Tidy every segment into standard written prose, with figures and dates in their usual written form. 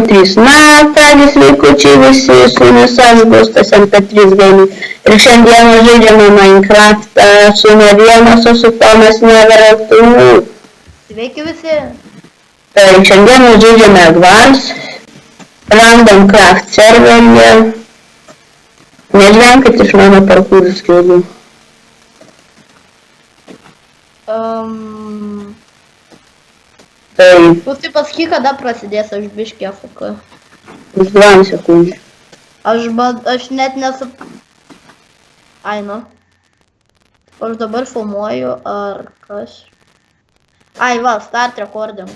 MP3. Na, kągi sveikučiai visi, su jumis aš Gustas MP3 Gaming. Ir šiandieną žaidžiame Minecraftą su ne vienas, o su Tomas Neveraltūnu. Sveiki visi. Tai šiandieną žaidžiame Advance, Random Craft serveryje. Nežvenkit iš mano parkūrų skilų. Tai Tu pasakyk, kada prasidės, aš biškį AFK. už 2 sekundžių. Aš net nesu... Ai, nu. Aš dabar filmuoju, ar kas? Ai, va, start recording.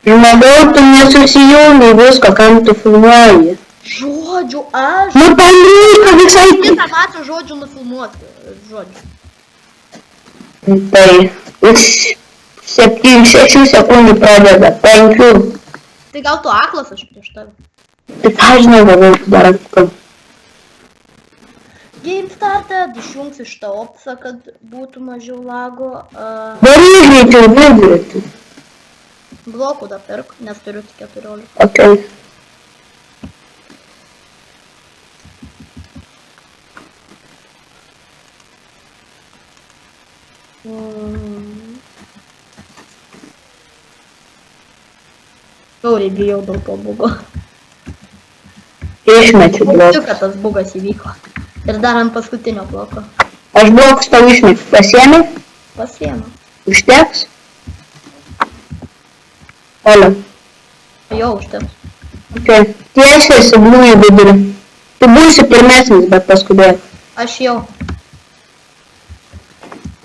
Žmogau, tu nesusijungi visko, kam tu filmuoji. Žodžiu, aš... Nu, palyka visai... Kitą mačiau žodžiu nufilmuoti. Žodžiu. Tai 7-6 sekundžių pradeda, 5. Tai gal tu aklas aš prieš tave? Tai ką žinau, galvoju, dar atką. Game started, išjungsiu šitą opsą, kad būtų mažiau lago. Varyk greičiau vidurį. Blokų da pirk, nes turiu tik 14. Ok. Tauriai bijau dėl to bugo. Išmečiu Tik, blokus. kad tas bugas įvyko. Ir dar ant paskutinio bloko. Aš blokus tau išmečiu. Pasiemi? Pasiėmė. Užteks? Olio. Jo, užteks. Ok. Tiesiai subliūji vidurį. Tu būsi pirmesnis, bet paskubėk. Aš jau.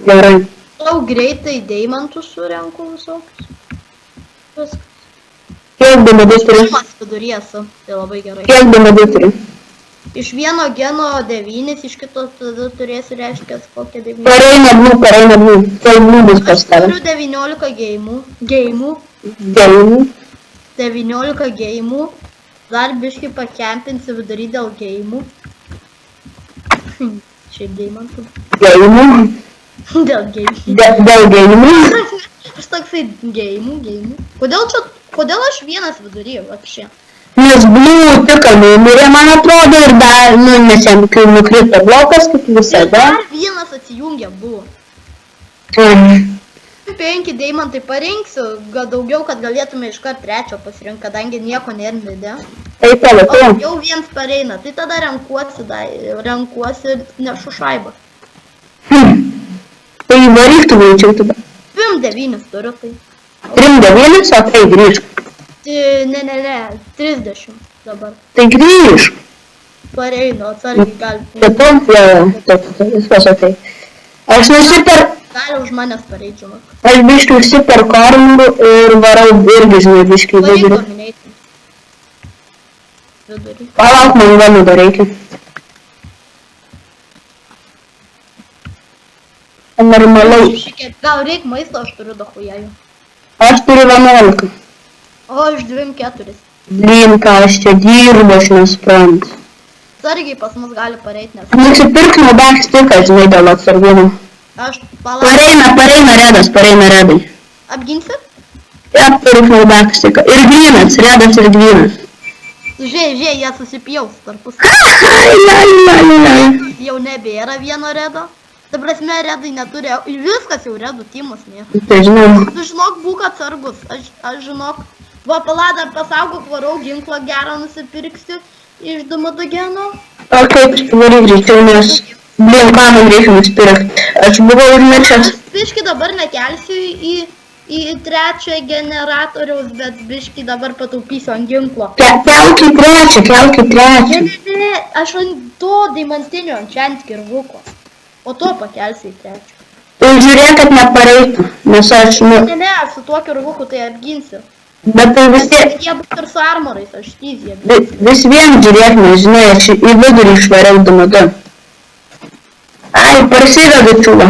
Gerai. Tau greitai deimantus surenku visokius. Viskas. Kiek dumadų turi? Pirmas vidury esu. Tai labai gerai. Kiek dumadų turi? Iš vieno geno 9, iš kito tada turėsi reiškęs kokią 9. Pareina blų. Kiek blų bus pas Aš tave? turiu 19 geimų. Gerai. 19 geimų. Dar biškai pakempinsi vidury dėl geimų. Šiaip deimantų. Geimų. Dėl geimų. Dėl geimų. Aš toksai geimų. Kodėl aš vienas vidury, apšė? Nes blų tik numirė, man atrodo, ir dar, nes jam kai nukrito blokas, kaip Ir visada. dar vienas atsijungia buvo. 5 deimantai parinksiu, gal daugiau, kad galėtume iškart trečio pasirinkti, kadangi nieko nėra vidė. Tai tavo, O tu. jau viens pareina, tai tada renkuosi ir nešu šaibą. Tai varyk tu greičiau tada. 9 turiu, tai. 3-9, o tai grįžk. Ne, 30 dabar. Tai grįžk. Pareinu, atsargiai gali. Bet tu, viskas ok. Aš nusipirk. Gali už manęs pareidžiama. Aš biškiu užsiperku armų ir varau irgi, žinai, biškiu Pareik vidurį. dominėti. Vidurį. Palauk, man vienu dar reikia. Normaliai. Gal reik maisto, aš turiu dahujaju. Aš turiu 11. O, aš 2-4. Blin, ką aš čia dirbu, aš nesuprantu. Sargiai pas mus gali pareiti, nes Nusipirk nuo backstiką, žinai, dėl atsargumo. aš palauk. Pareina redai. Apginsi? Ja, pirk nuo backstiką. Ir grynas, redas ir grynas. Žiūrėk, jie susipjaus tarpus. Ai. Jau nebėra vieno redo. Ta prasme, redai neturi, viskas jau redų timus nėra. Tai žinau. Tu žinok, būk atsargus, aš žinok. Va, paladą pasaugok, varau ginklą gerą nusipirksiu iš dumadogeno. Ok, varyk greičiau, nes... Blin, ką man reikia nusipirkti. Aš buvau užmiršęs. Aš biški dabar nekelsiu į trečią generatoriaus, bet biški dabar pataupysiu ant ginklo. Kelk į trečią. Ne, aš ant to daimantinio ant kirvuko. O to pakelsiu į trečią. Tai žiūrėk, kad nepareitų, nes aš, Ne, aš su tuo kirvuku tai apginsiu. bet tai vis tiek, Jie bus ir su armorais, aš tyzį. vis vien žiūrėk, nežinai, aš į vidurį išvariau dumadu. Ai, parsivedu čiūvą.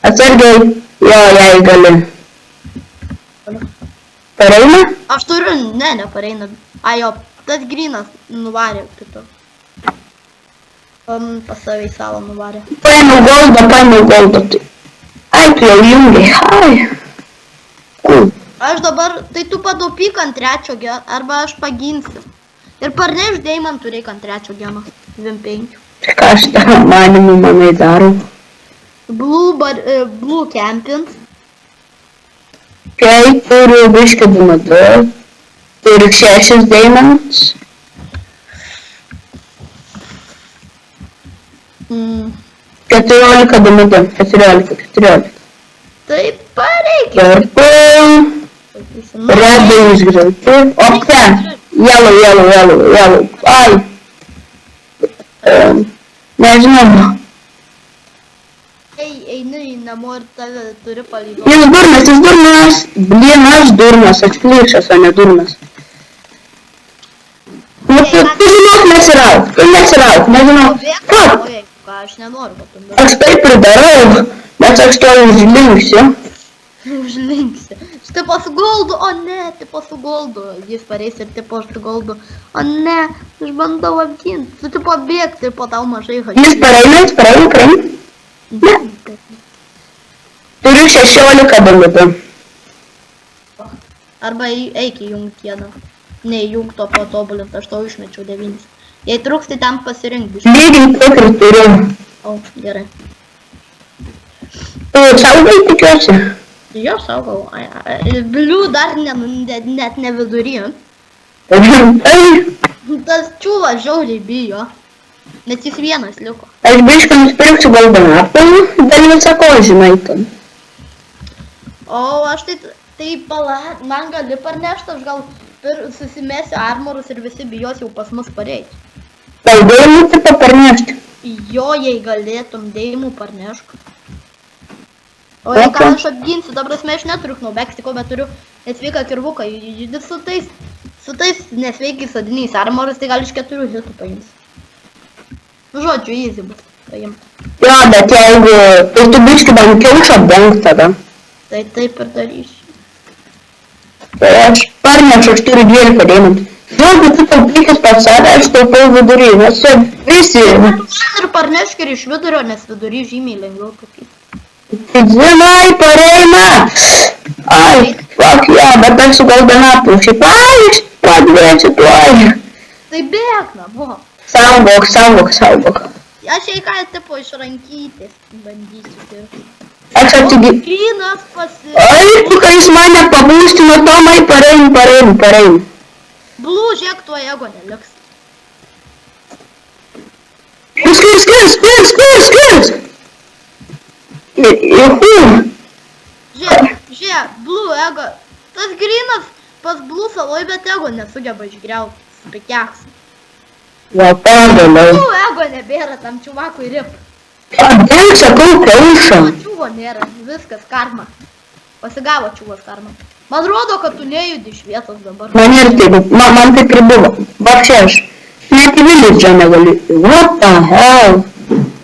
Atsargiai, jo, jei gali. Pareina? Aš turiu, nepareina. Ai, jo, tas grynas nuvarė kito. Pas save į salą nuvarė. Paėmiau goldą. Ai, tu jau jungiai, ai. Aš dabar, tai tu padaupyk ant trečio geno, arba aš paginsiu. Ir parneš deimantų reikia ant trečio geno. 25. Ką aš tą manimų manai darau? Blue camping. Kai turiu biškį D2, turiu 6 deimantus. 14 D2, 14. Tai pareikia. Purple. Red išgriauti. O ten. Yellow. Ai. Nežinau. Eini į namo ir tave turi palydoti. Jis durnas. Blin, aš durnas, aš plyšas, o ne durnas. Nu, tu žinok nesirauk, nežinau. Ką? Aš nenoriu, kad tu darau. Aš taip ir darau, bet aš to užlinksiu. Užlinksi. Tipo su goldu, o ne, tipo su goldu. Jis pareis ir tipo su goldu. O ne, aš bandau apginti. Tu tipo bėgti ir po tau mažai hačių. Jis pareina. Ne. Turiu 16 D2. Arba eik į jungtieną. Ne, jung to patobulinti, aš tau išmečiau 9. Jei truks, tai ten pasirink biškai. Lygiai tiek ir turiu. O, gerai. Tu saugai tikiuosi. Jo, saugau. Bliu dar net ne vidury. Tas čiūvas žiauriai bijo. Net jis vienas liko. Aš biškai nusipirksiu galbanapą, dėl visako, žinai, ten. O, aš tai pala, man gali parnešti, aš gal susimesiu armorus ir visi bijos jau pas mus pareiti. Gal dėjimų tipo parnešti? Jo, jei galėtum dėjimų parnešk. O jei ką aš apginsiu, dabar aš neturiu knaubekstiko, bet turiu nesveiką kirvuką. Su tais nesveikiais sadiniais armorus, tai gal iš 4 hitų paims. Žodžiu, easy bus paimt. Jo, bet jeigu... Tai tu biškai man kiaušą apdengt tada. Tai taip ir darysiu. Tai aš parnešu, aš turiu 12 deimantų. Žodžiu, tu taupykis pas save, aš taupau vidury, nes visi... Ir parnešk ir iš vidurio, nes vidury žymiai lengviau taupyti. Žinai, pareina! Ai, fuck jo, bet aš su galbanapu, šiaip, ai, aš padvėsiu tuoj. Tai bėg namo. Saugok. Aš jei ką tipo iš rankytės bandysiu pirkti. Aš atigi... Grinas Ai, tu kai jis mane pabūstino, Tomai, parein. Blue, žiūrėk, tuo ego neliks. Skirs! Juhu! Žiūrėk, Blue ego. Tas Grinas pas Blue saloj, bet ego nesugeba išgriauti. Spikeks. Va, pagaliau. Blue ego nebėra tam čiuvakui rip. Kodėl sakau kiaušą? Čiuvo nėra, viskas karma. Pasigavo čiuvas karma. Man rodo, kad tu nejudi iš vietos dabar. Man ir taip, man taip ir buvo. Bakšė aš. Net į vilidžą negaliu. What the hell?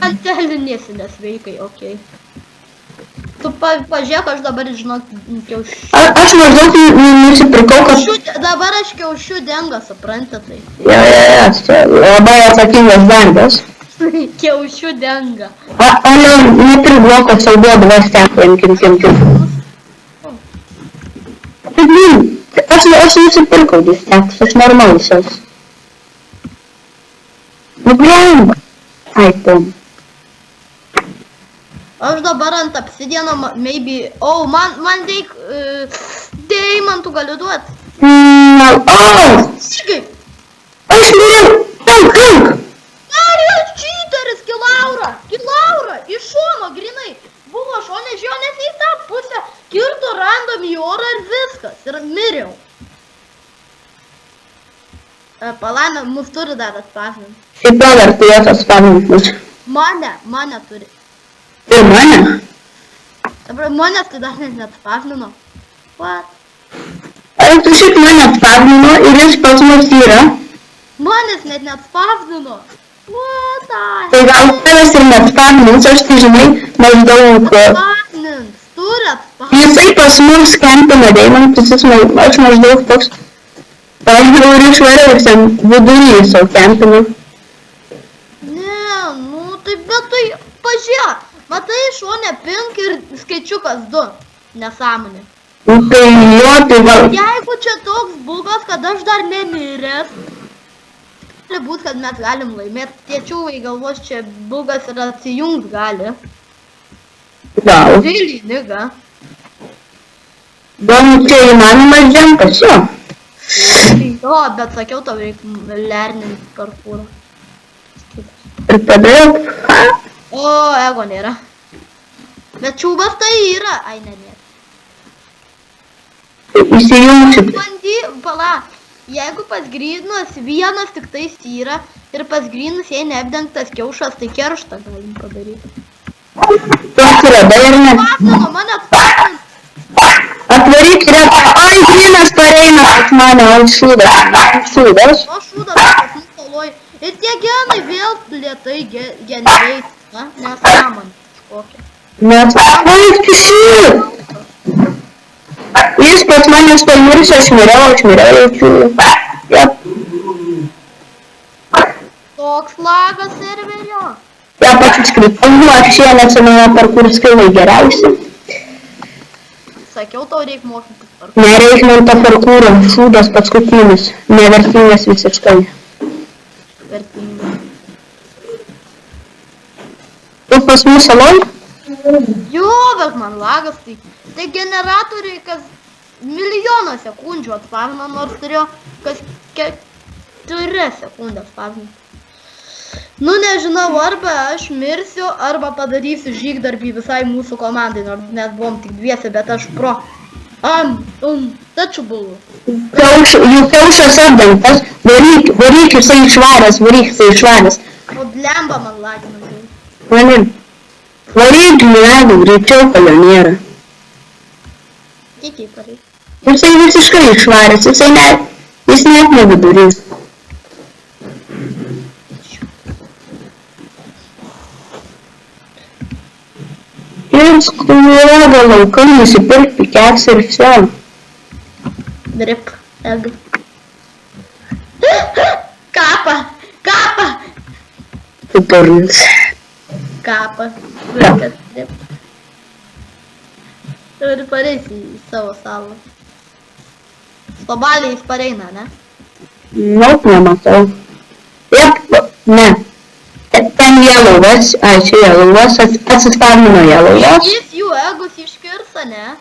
Antelinėsi nesveikai, okei. Tu pažiūrėk, aš dabar žinok kiaušių. Aš maždaug nusipirkau, kad... Dabar aš kiaušių dengą, supranti tai. Jo, labai atsakingas darbas. Kiaušių dengą. O neturiu bloko, sau duodu kim. Aš nusipirkau distekus, aš normalus esu. Nu, blemba. Ai, pom. Aš dabar ant obsidiano, maybe... O, man reik... Deimantų galiu duoti. Sirgai. Aš miriau. Daug. Ar cheateris, Kilaura, iš šono, grinai. Buvo šonė, žiūrėjo net į tą pusę, kirto random į orą ir viskas, ir miriau. Palana, mus turi dar atspavninti. Šiaip jau dar turėtų atspavninti mus. Mane turi. Ir mane? Dabar manęs tai dar net neatspavnino. What? Ar tu šiaip mane atspavnino ir jis pas mus yra? Manęs net neatspavnino. What the hell? Tai gal tavęs ir neatspavnins, aš tai žinai, maždaug... Atspavnins, turi atspavnins. Jisai pas mus kempina deimantus, aš maždaug toks... Pažiūrėjau ir išvariau, ten vidury savo kempinu. Ne, nu tai bet tai pažiūrėk. Matai, šonė pink ir skaičiukas 2. Nesąmonė. Tai jo, tai gal... Jeigu čia toks bugas, kad aš dar nemiręs, gali būt, kad mes galim laimėti. Tie čiūvai galvos čia bugas ir atsijungs gali. Gal. Really, niga. Gal čia įmanomas džempas, jo. Jo, bet sakiau, tau reikia lerninti parkūrą. Ir padariau, O, ego nėra. Bet čiūvas tai yra. Ai, ne, nėra. įsijungsiu. Bandy, pala, jeigu pas grynus vienas tik tais yra ir pas grynus jei neapdengtas kiaušas, tai kerštą galim padaryti. Toks yra, dar ir ne. Spasino, mane spasino. Atvaryk retą. Ai, grynas pareina pas mane, ant šūdas. Šūdas. O šūdas pas mus saloj. Ir tie genai vėl lėtai generate, na? Nesąmonė kažkokia. Nes, oi, pišį. Jis pas manęs pamiršė, aš miriau, jaučiu. Jep. Toks lagas serverio. Ja pačius kryptinu, aš šiemet sename parkūr skilai geriausi. Sakiau, tau reikia mokytis parkūrą. Nereik man to parkūro, šūdas paskutinis, nevertingas visiškai. Vertinga. Tu pas mus saloj? Jo, bet man lagas, tai generatoriai kas milijoną sekundžių atspavino, nors turėjo kas 4 sekundės atspavino. Nu nežinau, arba aš mirsiu, arba padarysiu žygdarbį visai mūsų komandai, nors mes buvom tik dviese, bet aš pro. Tačiau buvo. Jų kiaušas apdengtas, varyk jisai išvaręs. O blemba man lagina. Manim. Varyk gyvenų, greičiau, kad jo nėra. Kiek pareikia? Jisai visiškai išvaręs, jis net nevidurys. Ir skruoga laukai nusipirk pikeks ir vse. Drip, eg. Kapa! Tu durnis. Kapa. Vaikas, drip. Turi pareisi į savo salą. Slobaliai jis pareina, ne? Nope, nematau. Jep, ne. Ten Jelovas, čia Jelovas, atsistavino Jelovas. Jis jų egus iškirsa, ne?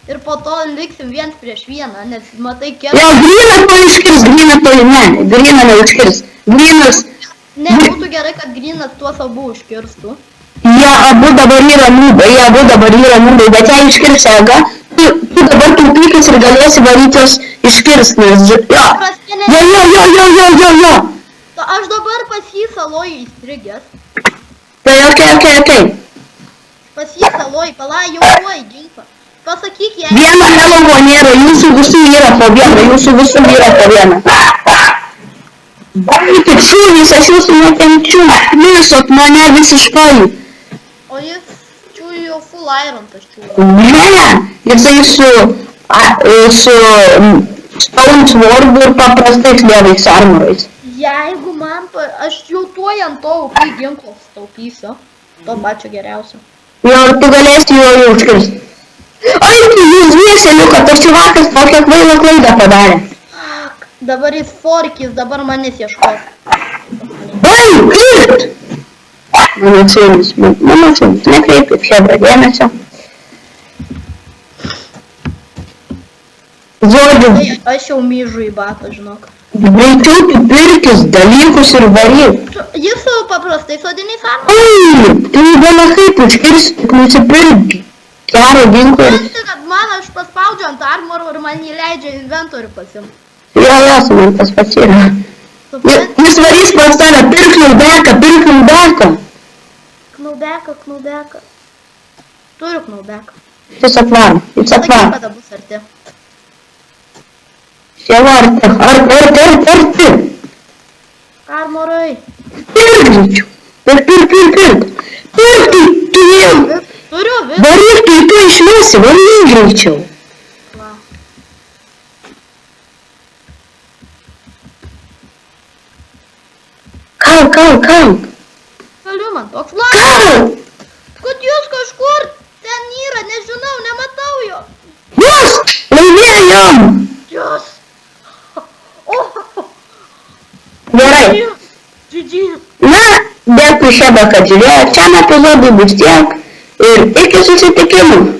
Ir po to liksim viens prieš vieną, nes matai kiek... Jo, gryną to iškirs, gryną neužkirs. Grynas... Ne, būtų gerai, kad grynas tuos abu užkirstų. Jie abu dabar yra nūbai, bet jei iškirs egą, tu dabar taupykis ir galėsi varytis iškirs, nes... Jo. Aš dabar pas jį saloj įstrigęs. Tai okei. Pas jį saloj, pala, jau tuoj ginklą. Pasakyk jai... Vieno Jelovo nėra, jūsų visų yra po vieną. Baikit šūvis, aš jūsų nekenčiu, mėsot mane visiškai. O jis čiūjų jau full iron tas čiūjų. Ne, jisai su Stone Swordu ir paprastais lievais armorais. Jeigu man... Aš jau tuoj ant to kai ginklo staupysiu. To pačio geriausio. Jo, ir tu galėsi jo užkirsti. Ai, jūs dviese, Liuka, tas čiuvakas tokią kvailą klaidą padarė. Dabar jis forkis, dabar manęs ieškos. Ai, kirt! Mano sūnus, nekreipkit šebra dėmesio. Žodžiu, Aš jau myžu į batą, žinok. greičiau tu pirkis dalykus ir varyk. Jis su paprastai sodiniais armais. Ai, tai įdomu kaip užkirsti, tik nusipirk gerą ginklą ir... Supranti, kad man aš paspaudžiu ant armorų ir man jį leidžia inventorių pasimti. Jo, man tas pats yra. Jis varys pas tave, pirk naubeką. Knaubeką. Turiu knaubeką. Jis atvaro. Sakyk, kada bus arti. Jau arti. Armorai. Pirk greičiau. Pirk. Tu jau. Turiu visą. Varyk, tu išmesi, varyk greičiau. Va. Kalk. Galiu man toks lakas. Kalk. Kad jūs kažkur ten yra, nežinau, nematau jo. Jūs Laimėjom! Yes! O! Gerai. GG! Na, dėkui Šeba, kad žiūrėjot. Šiam epizodui bus tiek. Ir iki susitikimų.